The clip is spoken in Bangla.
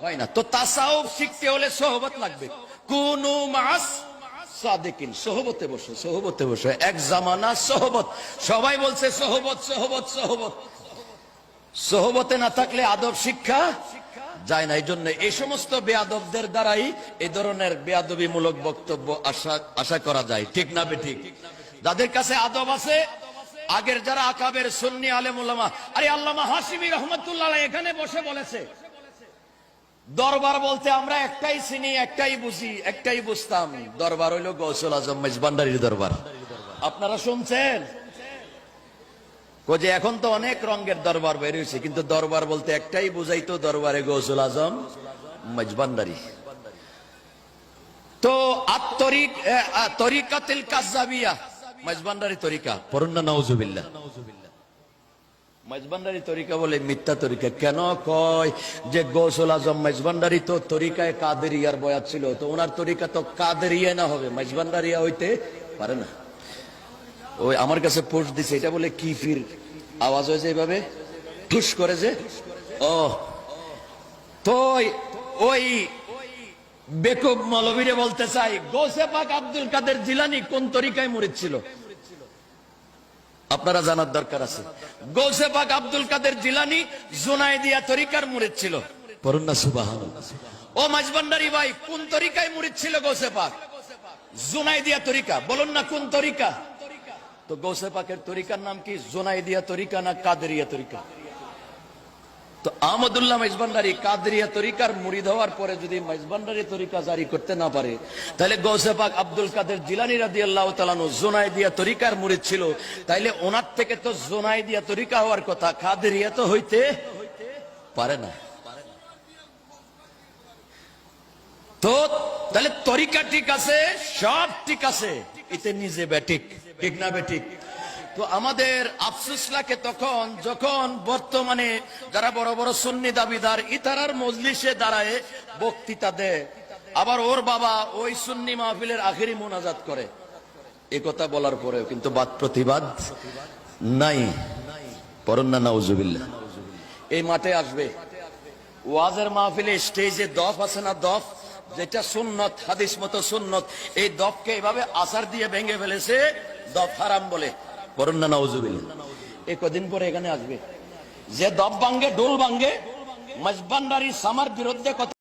হয় না। তো তাসাউফ শিখতে হলে সোহবত লাগবে। কুনু মাস সাদিকিন, সোহবতে বসো, সোহবতে বসো। এক জামানা সোহবত, সবাই বলছে সোহবত সোহবত সোহবত। সোহবতে না থাকলে আদব শিক্ষা যায় না। এই জন্য এই সমস্ত বেয়াদবদের দ্বারাই এই ধরনের বেয়াদবিমূলক বক্তব্য আশা করা যায়, ঠিক না বেঠিক? যাদের কাছে আদব আছে, আগের যারা আকাবের সুন্নি আলেম উলামা, আরে আল্লামা হাশিমি রহমাতুল্লাহ এখানে বসে বলেছে, দরবার বলতে আমরা একটাই চিনি, একটাই বুঝি, একটাই বুঝতাম, দরবার হইল গৌসুল আজম মেজবান্ডারির দরবার। আপনারা শুনছেন? যে এখন তো অনেক রঙের দরবার বের হয়েছে, কিন্তু দরবার বলতে একটাই বুঝাইতো, দরবারে গৌসুল আজম মেজবান্ডারি। তো তরিকাতুল কাজ্জাবিয়া, মেজবান্ডারি তরিকা, পড়ুন না নাউজুবিল্লাহ। মেজবান্ডারি তরিকা বলে মিথ্যা তরিকা। কেন কয় যে গৌসুল আজম মেজবান্ডারি তো তরিকায় কাদেরিয়ার বয়াত ছিল, তো ওনার তরিকা তো কাদেরিয়া না হবে, মেজবান্ডারিয়া হইতে পারে না। ওই আমার কাছে পোস্ট দিছে, এটা বলে কি ফির আওয়াজ হয়েছে এইভাবে ঠুস করে যে, ও তো ওই বেকুব মৌলবীরে বলতে চাই, গৌসে পাক আব্দুল কাদের জিলানী কোন তরিকায় মুরিদ ছিল আপনারা জানার দরকার আছে। গৌসে পাক আব্দুল কাদের জিলানী জুনাইদিয়া তরিকার মুরিদ ছিল, পড়ুন না সুবহানাল্লাহ। ও মেজবান্ডারি ভাই, কোন তরিকায় মুরিদ ছিল গৌসে পাক? জুনাইদিয়া তরিকা, বলুন না কোন তরিকা? তো গৌসে পাকের তরিকার নাম কি? জুনাইদিয়া তরিকা না কাদেরিয়া তরিকা? তো আহমদুল্লাহ মেজবান্ডারি কাদেরিয়া তরিকার মুরিদ হওয়ার পরে যদি মেজবান্ডারি তরিকা জারি করতে না পারে, তাহলে গৌসে পাক আব্দুল কাদের জিলানী রাদিয়াল্লাহু তাআলা আনহু জুনাইদিয়া তরিকার মুরিদ ছিল, তাইলে ওনার থেকে তো জুনাইদিয়া তরিকা হওয়ার কথা, কাদেরিয়া তো হইতে পারে না। তো তাহলে তরিকা ঠিক আছে, সব ঠিক আছে, এতে নিজে বেঠিক, ঠিক না বেঠিক? তো আমাদের আফসোস লাগে তখন যখন বর্তমানে যারা বড় বড় সুন্নি দাবিদার ইতারার মজলিসে দাঁড়ায় বক্তৃতা দেয়, আবার ওর বাবা ওই সুন্নি মাহফিলের আখেরি মোনাজাত করে, এ কথা বলার পরেও কিন্তু বাদ প্রতিবাদ নাই, পড়ুন না নাউজুবিল্লাহ। এই মাঠে আসবে ওয়াজের মাহফিলে স্টেজে দফ আছে না, দফ যেটা সুন্নত, হাদিস মতো সুন্নত, এই দফকে এভাবে আসার দিয়ে ভেঙে ফেলেছে, দফ হারাম বলে, পড়ুন না নাউজুবিল্লাহ। এই কদিন পরে এখানে আসবে যে দফ ভাঙ্গে, ডোল ভাঙ্গে, মেজবান্ডারি সামার বিরুদ্ধে কথা